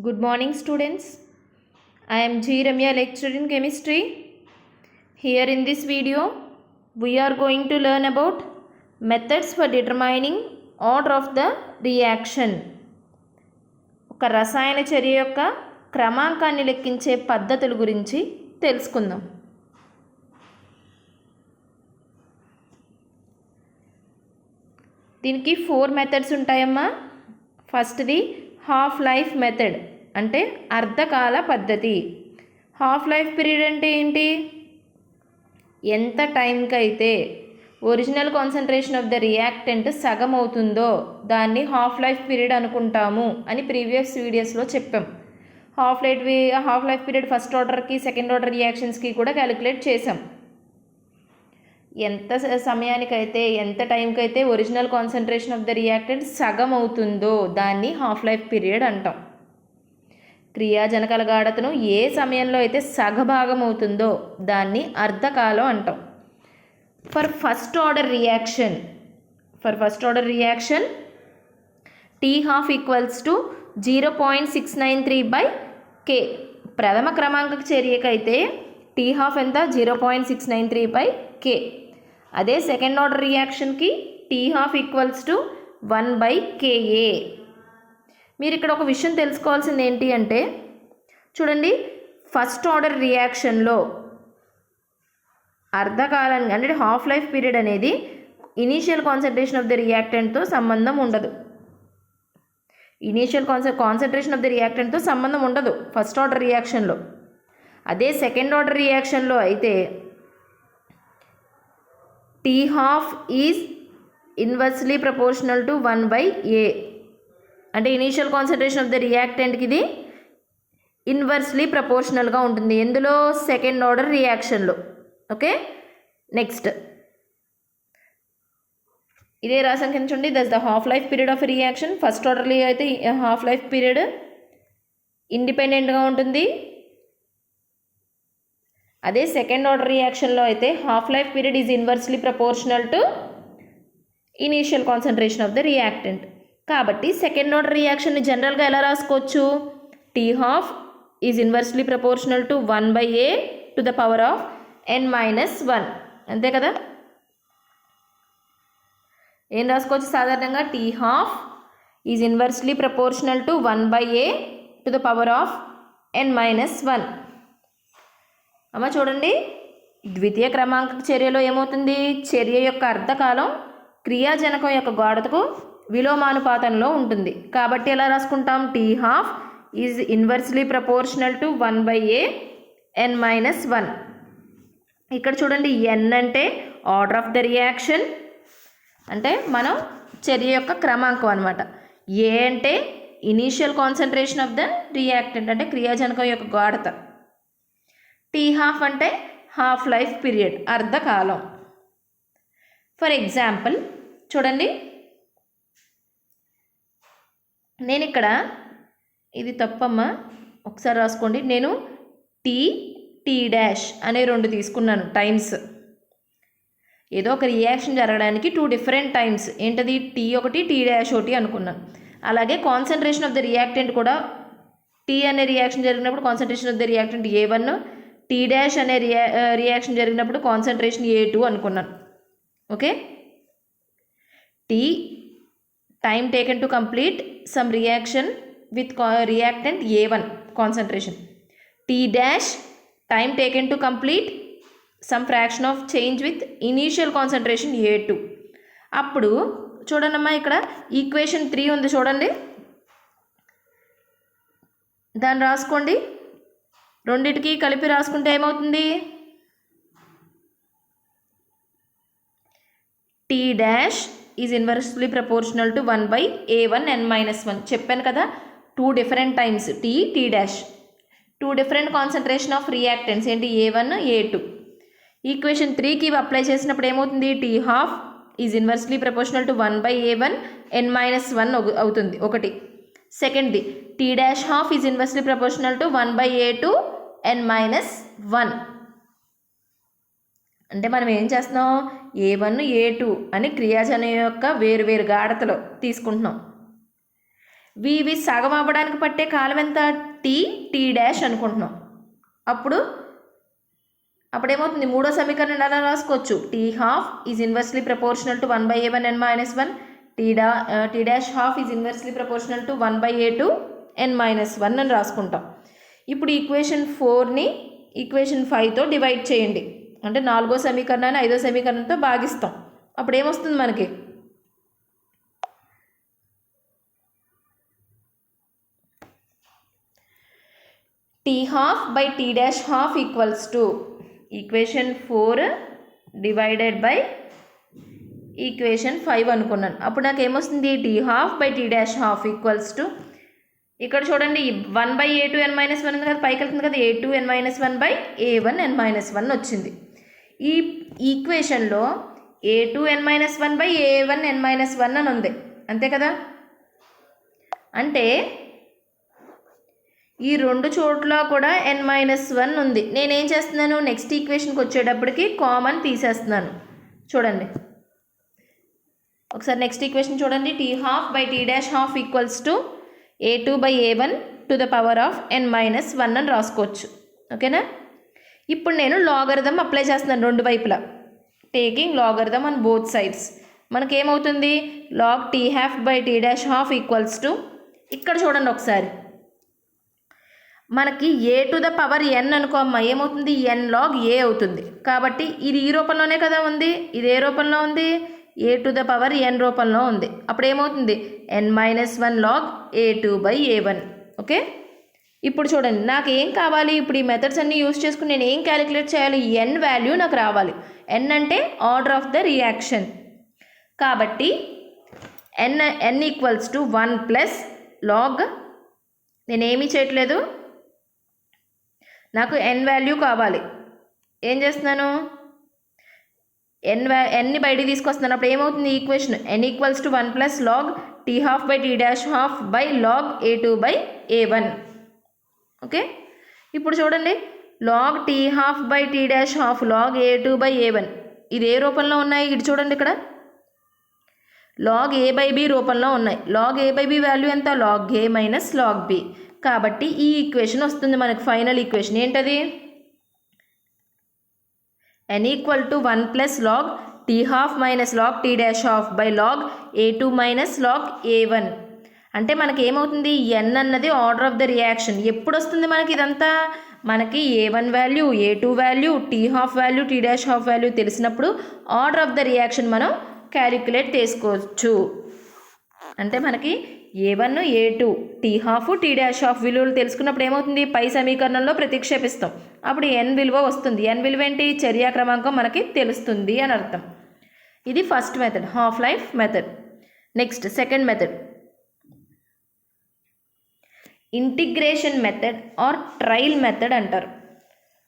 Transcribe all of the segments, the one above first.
Good morning, students. I am G. Ramya, lecturer in chemistry. Here in this video, we are going to learn about methods for determining order of the reaction. ఒక రసాయన చర్య యొక్క క్రమాంకాన్ని లెక్కించే పద్ధతుల గురించి తెలుసుకుందాం. దీనికి 4 మెథడ్స్ ఉంటాయమ్మా. ఫస్ట్ది హాఫ్ లైఫ్ మెథడ్, అంటే అర్ధకాల పద్ధతి. హాఫ్ లైఫ్ పీరియడ్ అంటే ఏంటి? ఎంత టైంకి అయితే original concentration of the reactant సగం అవుతుందో దాన్ని హాఫ్ లైఫ్ పీరియడ్ అనుకుంటాము అని ప్రీవియస్ వీడియోస్లో చెప్పాం. హాఫ్ లైఫ్ పీరియడ్ ఫస్ట్ ఆర్డర్కి సెకండ్ ఆర్డర్ రియాక్షన్స్కి కూడా క్యాలిక్యులేట్ చేసాం. ఎంత సమయానికైతే ఎంత టైంకి అయితే original concentration of the reactant సగం అవుతుందో దాన్ని హాఫ్ లైఫ్ పీరియడ్ అంటాం. క్రియాజనకాల గాఢతను ఏ సమయంలో అయితే సగభాగం అవుతుందో దాన్ని అర్ధకాలం అంటాం. For first order reaction T half equals to 0.693/K. ప్రథమ క్రమాంక చర్యకైతే T half ఎంత? 0.693/K. అదే సెకండ్ ఆర్డర్ రియాక్షన్కి T half ఈక్వల్స్ టు 1/Ka. మీరు ఇక్కడ ఒక విషయం తెలుసుకోవాల్సింది ఏంటి అంటే, చూడండి, ఫస్ట్ ఆర్డర్ రియాక్షన్లో అర్ధకాలం అంటే హాఫ్ లైఫ్ పీరియడ్ అనేది ఇనీషియల్ కాన్సన్ట్రేషన్ ఆఫ్ ద రియాక్టెంట్తో సంబంధం ఉండదు. కాన్సన్ట్రేషన్ ఆఫ్ ద రియాక్టెంట్తో సంబంధం ఉండదు ఫస్ట్ ఆర్డర్ రియాక్షన్లో. అదే సెకండ్ ఆర్డర్ రియాక్షన్లో అయితే T half is inversely proportional to 1/A. అంటే ఇనీషియల్ కాన్సన్ట్రేషన్ ఆఫ్ ద రియాక్టెంట్కి ఇది ఇన్వర్స్లీ ప్రపోర్షనల్గా ఉంటుంది. ఎందులో? సెకండ్ ఆర్డర్ రియాక్షన్లో. ఓకే, నెక్స్ట్ ఇదే రాసంఖ్యించండి. That's the half life period of reaction. First ఆర్డర్లో అయితే హాఫ్ లైఫ్ పీరియడ్ ఇండిపెండెంట్గా ఉంటుంది. అదే సెకండ్ ఆర్డర్ రియాక్షన్లో అయితే half life period is inversely proportional to initial concentration of the reactant. కాబట్టి సెకండ్ ఆర్డర్ రియాక్షన్ని జనరల్గా ఎలా రాసుకోవచ్చు? T half is inversely proportional to 1/A to the power of n-1. అంతే కదా? ఏం రాసుకోవచ్చు సాధారణంగా? T half is inversely proportional to 1/A to the power of n-1. అమ్మ చూడండి, ద్వితీయ క్రమాంక చర్యలో ఏమవుతుంది? చర్య యొక్క అర్ధకాలం క్రియాజనకం యొక్క గాఢతకు విలోమానుపాతంలో ఉంటుంది. కాబట్టి ఎలా రాసుకుంటాం? T half is inversely proportional to 1/A n-1. ఇక్కడ చూడండి, n అంటే ఆర్డర్ ఆఫ్ ద రియాక్షన్, అంటే మనం చర్య యొక్క క్రమాంకం అనమాట. A అంటే initial concentration of the reactant, అంటే క్రియాజనకం యొక్క గాఢత. T half అంటే హాఫ్ లైఫ్ పీరియడ్, అర్ధకాలం. ఫర్ ఎగ్జాంపుల్ చూడండి, నేను ఇక్కడ ఇది తప్పమ్మా, ఒకసారి రాసుకోండి. నేను T డాష్ అనే 2 తీసుకున్నాను టైమ్స్. ఏదో ఒక రియాక్షన్ జరగడానికి 2 డిఫరెంట్ టైమ్స్. ఏంటది? T ఒకటి, T డాష్ ఒకటి అనుకున్నాను. అలాగే కాన్సన్ట్రేషన్ ఆఫ్ ద రియాక్టెంట్ కూడా T అనే రియాక్షన్ జరిగినప్పుడు concentration of the reactant A1, T dash అనే రియాక్షన్ జరిగినప్పుడు కాన్సన్ట్రేషన్ A2 అనుకున్నాను. Okay, T time taken to complete some reaction with reactant A1 concentration. T dash time taken to complete some fraction of change with initial concentration A2. అప్పుడు చూడండమ్మా, ఇక్కడ equation 3 ఉంది చూడండి, దాన్ని రాసుకోండి. రెండిటికి కలిపి రాసుకుంటే ఏమవుతుంది? T dash is inversely proportional to 1/A1 n-1. చెప్పాను కదా, 2 different times T dash, 2 different concentration of reactants. ఏంటి? A1, A2. ఈక్వేషన్ 3కి అప్లై చేసినప్పుడు ఏమవుతుంది? T half is inversely proportional to 1/A1 n-1 అవుతుంది ఒకటి. సెకండ్ది T dash half is inversely proportional to 1/A2 n-1. అంటే మనం ఏం చేస్తున్నాం? A1, A2 అని క్రియాజనం యొక్క వేరువేరు గాఢతలో తీసుకుంటున్నాం. ఇవి సగం అవ్వడానికి పట్టే కాలం ఎంత? టీ డాష్ అనుకుంటున్నాం. అప్పుడేమవుతుంది? మూడో సమీకరణం ఎలా రాసుకోవచ్చు? T half is inversely proportional to 1/a1 n-1. T dash half is inversely proportional to 1/a2 n-1 అని రాసుకుంటాం. ఇప్పుడు ఈక్వేషన్ 4ని ఈక్వేషన్ 5తో డివైడ్ చేయండి. అంటే 4వ సమీకరణాన్ని 5వ సమీకరణంతో భాగిస్తాం. అప్పుడు ఏమొస్తుంది మనకి? T half by T dash half equals to equation 4 divided by equation 5 అనుకున్నాను. అప్పుడు నాకు ఏమొస్తుంది? T half by T dash half equals to, ఇక్కడ చూడండి 1/a2 n-1 ఉంది కదా, పైకి వెళ్తుంది కదా, a2 n-1 by a1 n-1 వచ్చింది. ఈ ఈక్వేషన్లో a2 n-1 by a1 n-1 అని ఉంది, అంతే కదా. అంటే ఈ రెండు చోట్ల కూడా n-1 ఉంది. నేనేం చేస్తున్నాను? నెక్స్ట్ ఈక్వేషన్కి వచ్చేటప్పటికి కామన్ తీసేస్తున్నాను. చూడండి ఒకసారి నెక్స్ట్ ఈక్వేషన్ చూడండి. T half by T dash half equals to a2 by a1 to the power of n-1 అని రాసుకోవచ్చు. ఓకేనా? ఇప్పుడు నేను లాగరిథం అప్లై చేస్తున్నాను రెండు వైపులా. Taking logarithm on both sides. మనకేమవుతుంది? Log T half by T dash half equals to, ఇక్కడ చూడండి ఒకసారి, మనకి a to the power n అనుకో అమ్మ, ఏమవుతుంది? n లాగ్ a అవుతుంది. కాబట్టి ఇది ఈ రూపంలోనే కదా ఉంది. ఇది ఏ రూపంలో ఉంది? a to the power n రూపంలో ఉంది. అప్పుడు ఏమవుతుంది? n-1 log a2 by a1. Okay, ఇప్పుడు చూడండి నాకు ఏం కావాలి? ఇప్పుడు ఈ మెథడ్స్ అన్నీ యూజ్ చేసుకుని నేను ఏం క్యాలిక్యులేట్ చేయాలి? n వాల్యూ నాకు రావాలి. n అంటే ఆర్డర్ ఆఫ్ ద రియాక్షన్. కాబట్టి n equals to 1 plus log, నేనేమీ చేయట్లేదు, నాకు n వాల్యూ కావాలి. ఏం చేస్తున్నాను? ఎన్ని బయటికి తీసుకొస్తున్నాను. అప్పుడు ఏమవుతుంది equation? n equals to 1 plus log T half by T dash half by log a2 by a1. Okay, ఇప్పుడు చూడండి log T half by T dash half log a2 by a1 ఇది ఏ రూపంలో ఉన్నాయి? ఇటు చూడండి, ఇక్కడ లాగ్ a బై b రూపంలో ఉన్నాయి. Log a by b value ఎంత? Log a minus log b. కాబట్టి ఈ ఈక్వేషన్ వస్తుంది మనకు. ఫైనల్ ఈక్వేషన్ ఏంటది? n equal to 1 plus log T half minus log T dash half by log a2 minus log a1. అంటే మనకి ఏమవుతుంది? n అన్నది ఆర్డర్ ఆఫ్ ద రియాక్షన్. ఎప్పుడు వస్తుంది మనకి ఇదంతా? మనకి a1 value, a2 value, T half value, T dash half value తెలిసినప్పుడు ఆర్డర్ ఆఫ్ ద రియాక్షన్ మనం క్యాలిక్యులేట్ చేసుకోవచ్చు. అంటే మనకి a1, a2, T half, T dash half విలువలు తెలుసుకున్నప్పుడు ఏమవుతుంది? పై సమీకరణంలో ప్రతిక్షేపిస్తాం. అప్పుడు n విలువ వస్తుంది. n విలువ ఏంటి? చర్యా క్రమాంకం మనకి తెలుస్తుంది అని అర్థం. ఇది first method, half life method. Next second method, integration method or trial method అంటారు.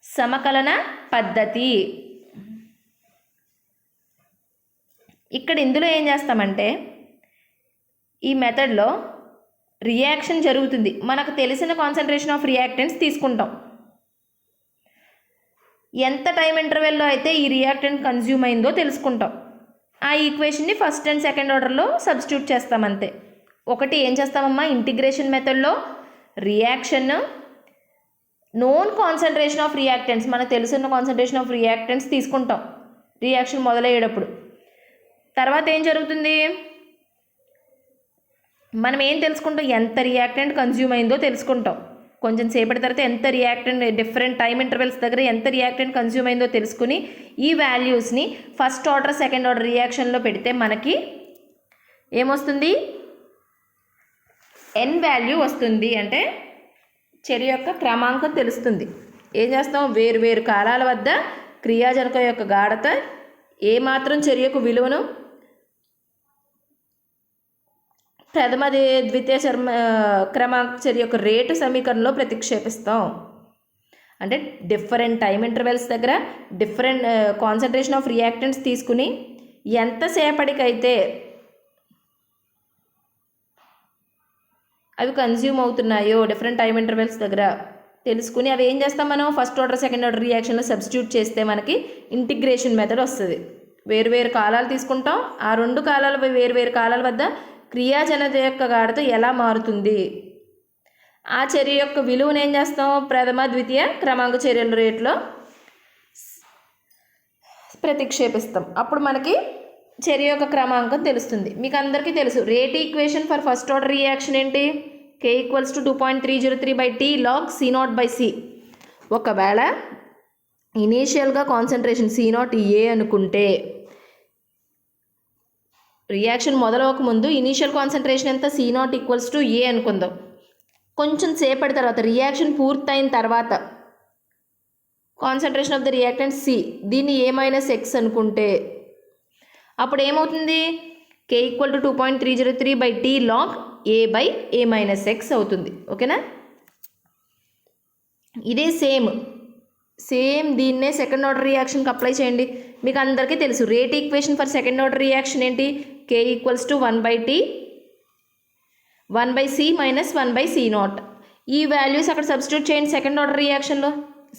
సమకలన పద్ధతి. ఇక్కడ ఇందులో ఏం చేస్తామంటే, ఈ మెథడ్లో రియాక్షన్ జరుగుతుంది, మనకు తెలిసిన కాన్సన్ట్రేషన్ ఆఫ్ రియాక్టెంట్స్ తీసుకుంటాం. ఎంత టైం ఇంటర్వెల్లో అయితే ఈ రియాక్టెంట్ కన్జ్యూమ్ అయిందో తెలుసుకుంటాం. ఆ ఈక్వేషన్ని ఫస్ట్ అండ్ సెకండ్ ఆర్డర్లో సబ్స్టిట్యూట్ చేస్తాం అంతే. ఒకటి ఏం చేస్తామమ్మా? ఇంటిగ్రేషన్ మెథడ్లో reaction known concentration of reactants, మనకు తెలిసిన కాన్సన్ట్రేషన్ ఆఫ్ రియాక్టెంట్స్ తీసుకుంటాం రియాక్షన్ మొదలయ్యేటప్పుడు. తర్వాత ఏం జరుగుతుంది? మనం ఏం తెలుసుకుంటాం? ఎంత రియాక్టెంట్ కన్జ్యూమ్ అయిందో తెలుసుకుంటాం. కొంచెం సేపటి తర్వాత ఎంత రియాక్టెంట్ డిఫరెంట్ టైం ఇంటర్వెల్స్ దగ్గర ఎంత రియాక్టెంట్ కన్జ్యూమ్ అయిందో తెలుసుకుని ఈ వాల్యూస్ని ఫస్ట్ ఆర్డర్ సెకండ్ ఆర్డర్ రియాక్షన్లో పెడితే మనకి ఏమొస్తుంది? n వాల్యూ వస్తుంది. అంటే చర్య యొక్క క్రమాంకం తెలుస్తుంది. ఏం చేస్తాం? వేరు వేరు కాలాల వద్ద క్రియాజనకం యొక్క గాఢత, ఏమాత్రం చర్యకు విలువను ప్రథమ ద్వితీయ క్రమాంక చర్య యొక్క రేటు సమీకరణలో ప్రతిక్షేపిస్తాం. అంటే డిఫరెంట్ టైం ఇంటర్వెల్స్ దగ్గర డిఫరెంట్ కాన్సన్ట్రేషన్ ఆఫ్ రియాక్టెంట్స్ తీసుకుని ఎంతసేపటికైతే అవి కన్జ్యూమ్ అవుతున్నాయో డిఫరెంట్ టైం ఇంటర్వెల్స్ దగ్గర తెలుసుకుని అవి ఏం చేస్తాం? మనం ఫస్ట్ ఆర్డర్ సెకండ్ ఆర్డర్ రియాక్షన్లో సబ్స్టిట్యూట్ చేస్తే మనకి ఇంటిగ్రేషన్ మెథడ్ వస్తుంది. వేరువేరు కాలాలు తీసుకుంటాం. ఆ రెండు కాలాల వేరువేరు కాలాల వద్ద క్రియాజనక యొక్క గాఢత ఎలా మారుతుంది? ఆ చర్య యొక్క విలువను ఏం చేస్తాం? ప్రథమ ద్వితీయ క్రమాంక చర్యల రేట్లో ప్రతిక్షేపిస్తాం. అప్పుడు మనకి చర్య యొక్క క్రమాంకం తెలుస్తుంది. మీకు అందరికీ తెలుసు rate equation for first order reaction ఏంటి? K = 2.303/T log C0/C. ఒకవేళ ఇనీషియల్గా కాన్సన్ట్రేషన్ C0 A అనుకుంటే రియాక్షన్ మొదలవక ముందు ఇనీషియల్ కాన్సన్ట్రేషన్ ఎంత? C0 = A అనుకుందాం. కొంచెం సేపటి తర్వాత రియాక్షన్ పూర్తయిన తర్వాత concentration of the reactant C, దీన్ని A-X అనుకుంటే అప్పుడు ఏమవుతుంది? K = 2.303/T log A/A-X అవుతుంది. ఓకేనా? ఇదే సేమ్ దీన్నే సెకండ్ ఆర్డర్ రియాక్షన్కి అప్లై చేయండి. మీకు అందరికీ తెలుసు rate equation for second order reaction ఏంటి? K = 1/T 1/C - 1/C0. ఈ వాల్యూస్ అక్కడ సబ్స్టిట్యూట్ చేయండి సెకండ్ ఆర్డర్ రియాక్షన్లో.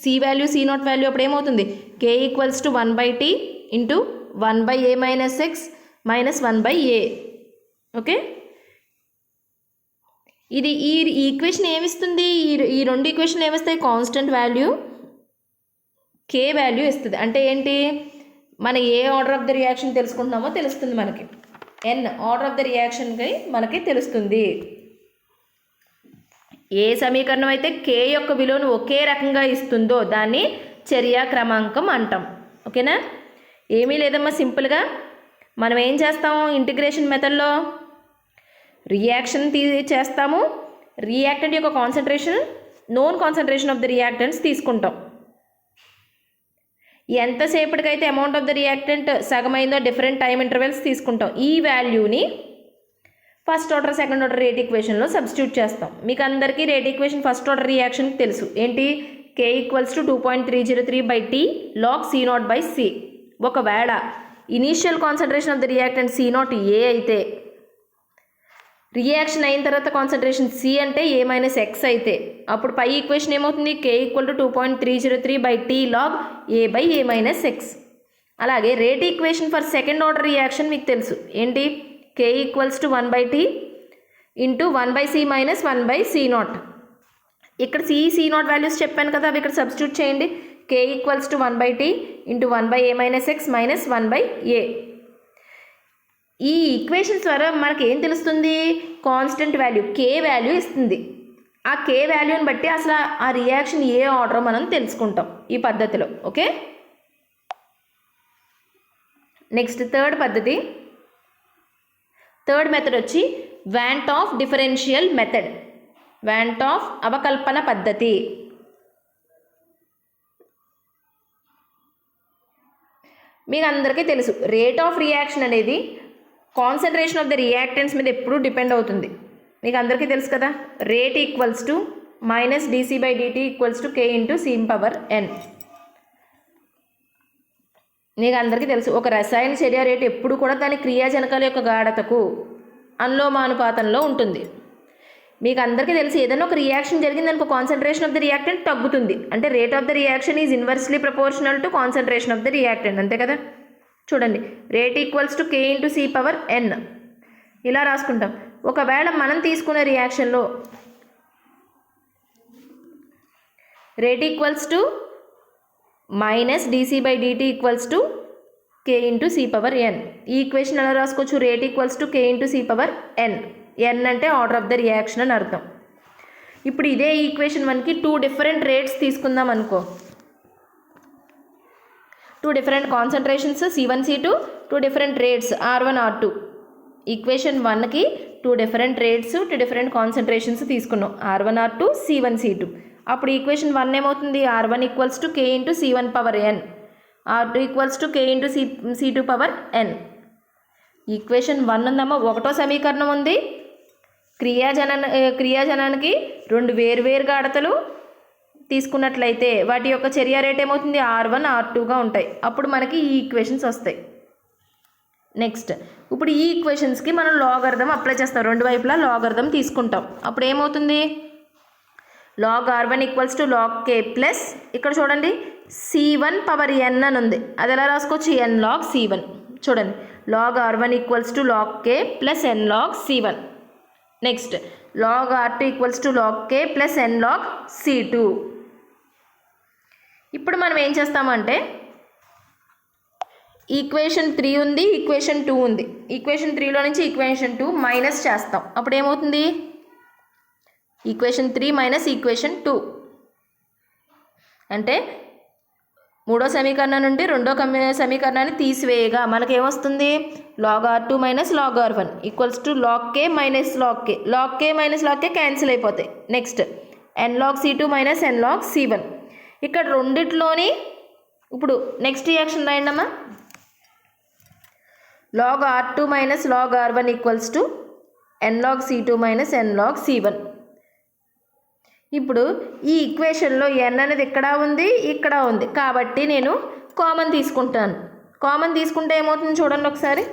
C వాల్యూ C0 వాల్యూ అప్పుడు ఏమవుతుంది? K = 1/T × 1/A-X - 1/A. Okay, ఇది ఈ ఈక్వేషన్ ఏమిస్తుంది? ఈ రెండు ఈక్వేషన్లు ఏమిస్తాయి? కాన్స్టెంట్ వాల్యూ K వాల్యూ ఇస్తుంది. అంటే ఏంటి? మన ఏ ఆర్డర్ ఆఫ్ ద రియాక్షన్ తెలుసుకుంటున్నామో తెలుస్తుంది మనకి. N ఆర్డర్ ఆఫ్ ద రియాక్షన్కి మనకి తెలుస్తుంది. ఏ సమీకరణం అయితే K యొక్క విలువను ఒకే రకంగా ఇస్తుందో దాన్ని చర్యా క్రమాంకం అంటాం. ఓకేనా? ఏమీ లేదమ్మా, సింపుల్గా మనం ఏం చేస్తాము ఇంటిగ్రేషన్ మెథడ్లో? రియాక్షన్ చేస్తాము, రియాక్టెంట్ యొక్క concentration, known concentration of the reactants తీసుకుంటాం. ఎంతసేపటికైతే అమౌంట్ ఆఫ్ ద రియాక్టెంట్ సగమైందో డిఫరెంట్ టైం ఇంటర్వెల్స్ తీసుకుంటాం. ఈ వాల్యూని first order second order rate ఈక్వేషన్లో సబ్స్టిట్యూట్ చేస్తాం. మీకు అందరికీ rate equation first order reaction తెలుసు ఏంటి? K = 2.303/T log C0/C. ఒకవేళ initial concentration of the reactant C0 A అయితే, రియాక్షన్ అయిన తర్వాత కాన్సన్ట్రేషన్ C అంటే A-X అయితే అప్పుడు పై ఈక్వేషన్ ఏమవుతుంది? K = 2.303/T log A/A-X. అలాగే rate equation for second order reaction మీకు తెలుసు ఏంటి? K = 1/T × 1/C - 1/C0. ఇక్కడ C0 వాల్యూస్ చెప్పాను కదా, అవి ఇక్కడ సబ్స్టిట్యూట్ చేయండి. K = 1/T × 1/A-X - 1/A. ఈ ఈక్వేషన్స్ ద్వారా మనకి ఏం తెలుస్తుంది? కాన్స్టెంట్ వాల్యూ K వాల్యూ ఇస్తుంది. ఆ K వాల్యూని బట్టి అసలు ఆ రియాక్షన్ ఏ ఆర్డర్ మనం తెలుసుకుంటాం ఈ పద్ధతిలో. ఓకే, నెక్స్ట్ థర్డ్ మెథడ్ వచ్చి van't Hoff differential method, van't Hoff అవకల్పన పద్ధతి. మీకు అందరికీ తెలుసు రేట్ ఆఫ్ రియాక్షన్ అనేది కాన్సన్ట్రేషన్ ఆఫ్ ద రియాక్టెంట్స్ మీద ఎప్పుడూ డిపెండ్ అవుతుంది. మీకు అందరికీ తెలుసు కదా, rate equals to -dC/dt = K × C⁴n. మీకు అందరికీ తెలుసు ఒక రసాయన చర్య రేటు ఎప్పుడు కూడా దాని క్రియాజనకాల యొక్క గాఢతకు అనులోమానుపాతంలో ఉంటుంది. మీకు అందరికీ తెలుసు ఏదైనా ఒక రియాక్షన్ జరిగింది అనుకో కాన్సన్ట్రేషన్ ఆఫ్ ద రియాక్టెంట్ తగ్గుతుంది. అంటే rate of the reaction is inversely proportional to concentration of the reactant. అంతే కదా? చూడండి, rate equals to K × C⁴n ఇలా రాసుకుంటాం. ఒకవేళ మనం తీసుకునే రియాక్షన్లో rate equals to -dC/dt = K × C⁴n. ఈ ఈక్వేషన్ ఎలా రాసుకోవచ్చు? Rate equals to K × C⁴n. n అంటే ఆర్డర్ ఆఫ్ ద రియాక్షన్ అని అర్థం. ఇప్పుడు ఇదే ఈక్వేషన్ మనకి 2 డిఫరెంట్ రేట్స్ తీసుకుందాం అనుకో, 2 different concentrations C1 C2, 2 different rates R1 R2. Equation 1కి 2 డిఫరెంట్ రేట్స్ 2 డిఫరెంట్ కాన్సన్ట్రేషన్స్ తీసుకున్నాం, R1 R2 C1 C2. అప్పుడు ఈక్వేషన్ 1 ఏమవుతుంది? R1 = K × C1⁴n, R2 = K × C2⁴n. Equation 1 ఉందమ్మా. ఒకటో సమీకరణం ఉంది, క్రియాజనానికి 2 వేర్వేరు గాఢతలు తీసుకున్నట్లయితే వాటి యొక్క చర్య రేట్ ఏమవుతుంది? R1 R2గా ఉంటాయి. అప్పుడు మనకి ఈ ఈక్వేషన్స్ వస్తాయి. నెక్స్ట్ ఇప్పుడు ఈ ఈక్వేషన్స్కి మనం లాగర్థం అప్లై చేస్తాం, రెండు వైపులా లాగర్థం తీసుకుంటాం. అప్పుడు ఏమవుతుంది? log R1 = log K plus ఇక్కడ చూడండి C1⁴n అని ఉంది, అది ఎలా రాసుకోవచ్చు? n log C1. చూడండి log r1 equals to log k plus n log c1. Next log r2 equals to log k plus n log c2. ఇప్పుడు మనం ఏం చేస్తామంటే ఈక్వేషన్ 3 ఉంది, ఈక్వేషన్ 2 ఉంది. ఈక్వేషన్ 3లో నుంచి ఈక్వేషన్ 2 మైనస్ చేస్తాం. అప్పుడు ఏమవుతుంది? ఈక్వేషన్ 3 మైనస్ ఈక్వేషన్ 2 అంటే మూడో సమీకరణం నుండి రెండో సమీకరణాన్ని తీసివేయగా మనకేమొస్తుంది? log r2 minus log r1 equals to log k minus log k. log k minus log k cancel అయిపోతాయి. Next n log c2 minus n log c1. ఇక్కడ రెండిట్లోని ఇప్పుడు నెక్స్ట్ రియాక్షన్ రాయండి అమ్మా. log r2 minus log r1 equals to n log c2 minus n log c1. ఇప్పుడు ఈ ఈక్వేషన్లో n అనేది ఇక్కడ ఉంది, ఇక్కడ ఉంది కాబట్టి నేను కామన్ తీసుకుంటాను. కామన్ తీసుకుంటే ఏమవుతుంది చూడండి ఒకసారి.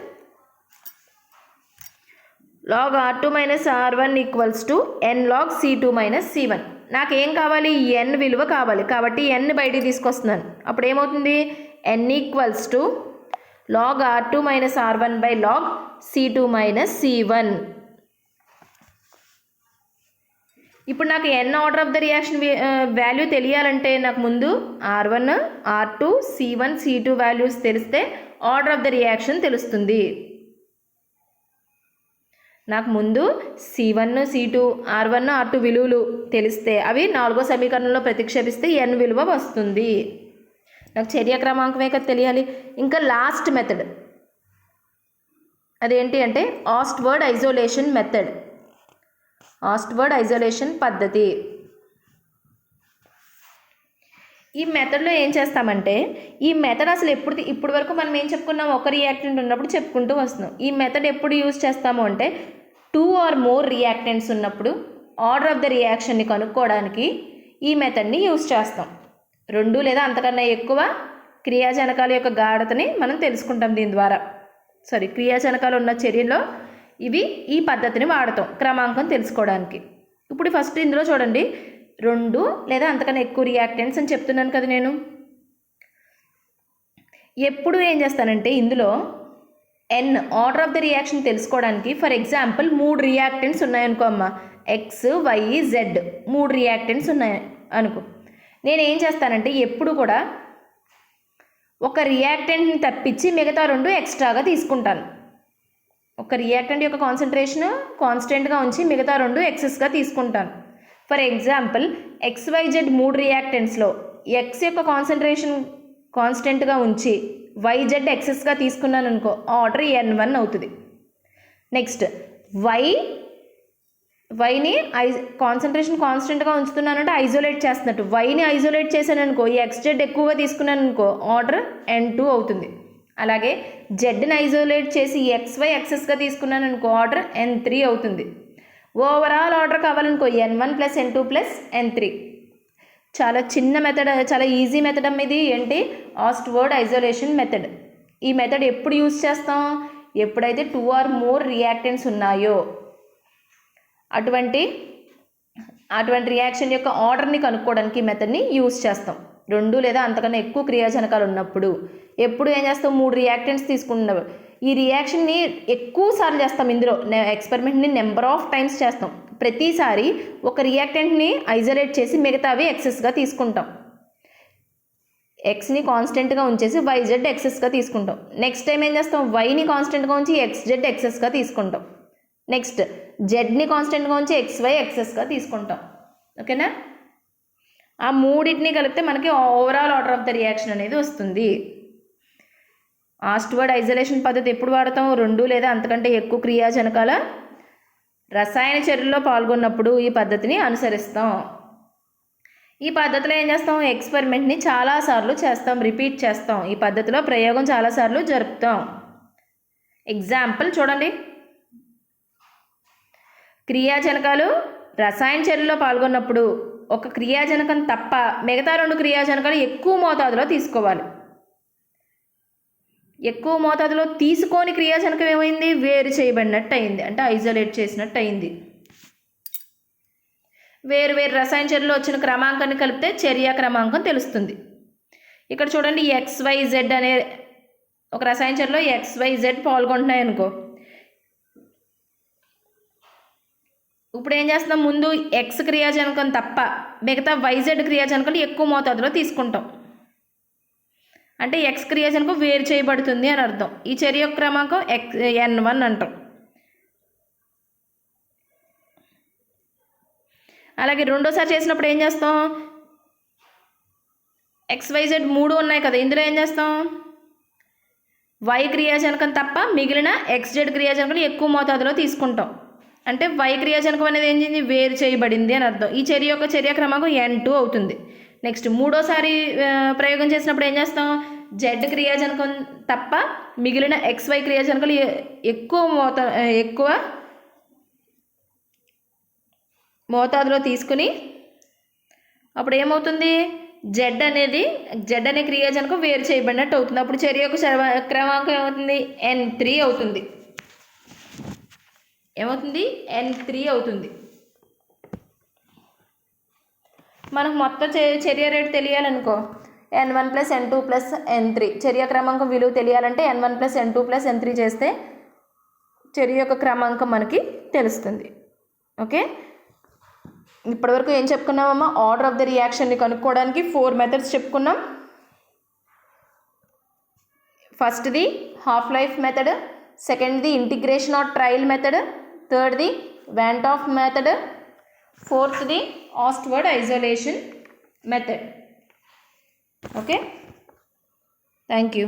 log r2 minus r1 equals to n log c2 minus c1. నాకేం కావాలి? n విలువ కావాలి కాబట్టి n బయటికి తీసుకొస్తున్నాను. అప్పుడు ఏమవుతుంది? n equals to log r2 minus r1 by log c2 minus c1. ఇప్పుడు నాకు n order of the reaction value తెలియాలంటే నాకు ముందు r1, r2, c1, c2 values తెలిస్తే ఆర్డర్ ఆఫ్ ద రియాక్షన్ తెలుస్తుంది. నాకు ముందు c1, c2, r1, r2 విలువలు తెలిస్తే అవి నాలుగో సమీకరణంలో ప్రతిక్షేపిస్తే n విలువ వస్తుంది. నాకు చర్య క్రమాంకమే కదా తెలియాలి. ఇంకా లాస్ట్ మెథడ్ అదేంటి అంటే ఆస్ట్వర్డ్ ఐసోలేషన్ మెథడ్. ఆస్ట్వర్డ్ ఐసోలేషన్ పద్ధతి. ఈ మెథడ్లో ఏం చేస్తామంటే ఈ మెథడ్ అసలు ఇప్పుడు వరకు మనం ఏం చెప్పుకున్నాం? ఒక రియాక్టెంట్ ఉన్నప్పుడు చెప్పుకుంటూ వస్తున్నాం. ఈ మెథడ్ ఎప్పుడు యూజ్ చేస్తాము అంటే 2 or more రియాక్టెంట్స్ ఉన్నప్పుడు ఆర్డర్ ఆఫ్ ద రియాక్షన్ని కనుక్కోవడానికి ఈ మెథడ్ని యూజ్ చేస్తాం. 2 లేదా అంతకన్నా ఎక్కువ క్రియాజనకాల యొక్క గాఢతని మనం తెలుసుకుంటాం దీని ద్వారా. క్రియాజనకాలు ఉన్న చర్యలో ఇవి ఈ పద్ధతిని వాడతాం క్రమాంకం తెలుసుకోవడానికి. ఇప్పుడు ఫస్ట్ ఇందులో చూడండి 2 లేదా అంతకన్నా ఎక్కువ రియాక్టెంట్స్ అని చెప్తున్నాను కదా నేను. ఎప్పుడు ఏం చేస్తానంటే ఇందులో n order of the reaction తెలుసుకోవడానికి ఫర్ ఎగ్జాంపుల్ 3 రియాక్టెంట్స్ ఉన్నాయనుకో అమ్మ, x, y, z 3 రియాక్టెంట్స్ ఉన్నాయి అనుకో. నేను ఏం చేస్తానంటే ఎప్పుడు కూడా ఒక రియాక్టెంట్ని తప్పించి మిగతా 2 ఎక్స్ట్రాగా తీసుకుంటాను. ఒక రియాక్టెంట్ యొక్క కాన్సన్ట్రేషన్ కాన్స్టెంట్గా ఉంచి మిగతా 2 ఎక్సెస్గా తీసుకుంటాను. ఫర్ ఎగ్జాంపుల్ XYZ 3 రియాక్టెంట్స్లో x యొక్క కాన్సన్ట్రేషన్ కాన్స్టెంట్గా ఉంచి YZ ఎక్సెస్గా తీసుకున్నాను అనుకో, ఆర్డర్ n1 అవుతుంది. నెక్స్ట్ వైని కాన్సన్ట్రేషన్ కాన్స్టెంట్గా ఉంచుతున్నానంటే ఐసోలేట్ చేస్తున్నట్టు. వైని ఐసోలేట్ చేశాను అనుకో, XZ ఎక్కువగా తీసుకున్నాను అనుకో, ఆర్డర్ n2 అవుతుంది. అలాగే జెడ్ని ఐసోలేట్ చేసి XY ఎక్సెస్గా తీసుకున్నాను అనుకో, ఆర్డర్ n3 అవుతుంది. ఓవరాల్ ఆర్డర్ కావాలనుకో n1 plus n2 plus n3. చాలా చిన్న మెథడ్, చాలా ఈజీ మెథడ్ అమ్మ ఇది. ఏంటి? ఆస్ట్వర్డ్ ఐసోలేషన్ మెథడ్. ఈ మెథడ్ ఎప్పుడు యూజ్ చేస్తాం? ఎప్పుడైతే 2 or more రియాక్టెంట్స్ ఉన్నాయో అటువంటి రియాక్షన్ యొక్క ఆర్డర్ని కనుక్కోవడానికి ఈ మెథడ్ని యూజ్ చేస్తాం. 2 లేదా అంతకన్నా ఎక్కువ క్రియాజనకాలు ఉన్నప్పుడు ఎప్పుడు ఏం చేస్తాం? 3 రియాక్టెంట్స్ తీసుకున్నాం. ఈ రియాక్షన్ని ఎక్కువ సార్లు చేస్తాం. ఇందులో ఎక్స్పెరిమెంట్ని నెంబర్ ఆఫ్ టైమ్స్ చేస్తాం. ప్రతిసారి ఒక రియాక్టెంట్ని ఐసోలేట్ చేసి మిగతావి ఎక్సెస్గా తీసుకుంటాం. ఎక్స్ని కాన్స్టెంట్గా ఉంచేసి YZ ఎక్సెస్గా తీసుకుంటాం. నెక్స్ట్ టైం ఏం చేస్తాం? వైని కాన్స్టెంట్గా ఉంచి XZ ఎక్సెస్గా తీసుకుంటాం. నెక్స్ట్ జెడ్ని కాన్స్టెంట్గా ఉంచి XY ఎక్సెస్గా తీసుకుంటాం. ఓకేనా? ఆ మూడింటిని కలిపితే మనకి overall order of the reaction అనేది వస్తుంది. ఆస్ట్వర్డ్ ఐసోలేషన్ పద్ధతి ఎప్పుడు వాడతాం? 2 లేదా అంతకంటే ఎక్కువ క్రియాజనకాల రసాయన చర్యల్లో పాల్గొన్నప్పుడు ఈ పద్ధతిని అనుసరిస్తాం. ఈ పద్ధతిలో ఏం చేస్తాం? ఎక్స్పెరిమెంట్ని చాలాసార్లు చేస్తాం, రిపీట్ చేస్తాం. ఈ పద్ధతిలో ప్రయోగం చాలాసార్లు జరుపుతాం. ఎగ్జాంపుల్ చూడండి. క్రియాజనకాలు రసాయన చర్యల్లో పాల్గొన్నప్పుడు ఒక క్రియాజనకం తప్ప మిగతా 2 క్రియాజనకాలు ఎక్కువ మోతాదులో తీసుకోవాలి. ఎక్కువ మోతాదులో తీసుకొని క్రియాజనకం ఏమైంది? వేరు చేయబడినట్టు అయింది, అంటే ఐసోలేట్ చేసినట్టు అయింది. వేరు రసాయన చర్యలో వచ్చిన క్రమాంకాన్ని కలిపితే చర్య క్రమాంకం తెలుస్తుంది. ఇక్కడ చూడండి XYZ అనే ఒక రసాయన చర్యలో XYZ పాల్గొంటున్నాయి అనుకో. ఇప్పుడు ఏం చేస్తాం, ముందు X క్రియాజనకం తప్ప మిగతా YZ క్రియాజనకాలు ఎక్కువ మోతాదులో తీసుకుంటాం. అంటే X క్రియాజనకం వేరు చేయబడుతుంది అని అర్థం. ఈ చర్య యొక్క క్రమాంకం N1 అంటాం. అలాగే రెండోసారి చేసినప్పుడు ఏం చేస్తాం, XYZ 3 ఉన్నాయి కదా, ఇందులో ఏం చేస్తాం, Y క్రియాజనకం తప్ప మిగిలిన XZ క్రియాజనకాలు ఎక్కువ మోతాదులో తీసుకుంటాం. అంటే Y క్రియాజనకం అనేది ఏం చేసింది, వేరు చేయబడింది అని అర్థం. ఈ చర్య యొక్క చర్య క్రమాంకం N2 అవుతుంది. నెక్స్ట్ మూడోసారి ప్రయోగం చేసినప్పుడు ఏం చేస్తాం, Z క్రియాజనకం తప్ప మిగిలిన XY క్రియాజనకాలు ఎక్కువ మోతాదులో తీసుకుని అప్పుడు ఏమవుతుంది, Z అనే క్రియాజనకం వేరు చేయబడినట్టు అవుతుంది. అప్పుడు చర్య యొక్క క్రమాంకం ఏమవుతుంది, N3 అవుతుంది. ఏమవుతుంది, N3 అవుతుంది. మనకు మొత్తం చర్య రేటు తెలియాలనుకో, N1 + N2 + N3 చర్య క్రమాంకం విలువ తెలియాలంటే N1 + N2 + N3 చేస్తే చర్య యొక్క క్రమాంకం మనకి తెలుస్తుంది. ఓకే, ఇప్పటివరకు ఏం చెప్పుకున్నామమ్మా, ఆర్డర్ ఆఫ్ ద రియాక్షన్ని కనుక్కోవడానికి 4 మెథడ్స్ చెప్పుకున్నాం. ఫస్ట్ది హాఫ్ లైఫ్ మెథడ్, సెకండ్ది ఇంటిగ్రేషన్ ఆర్ ట్రయల్ మెథడ్, థర్డ్ది వ్యాంట్ ఆఫ్ మెథడ్, ఫోర్త్ది Ostwald isolation method. Okay, thank you.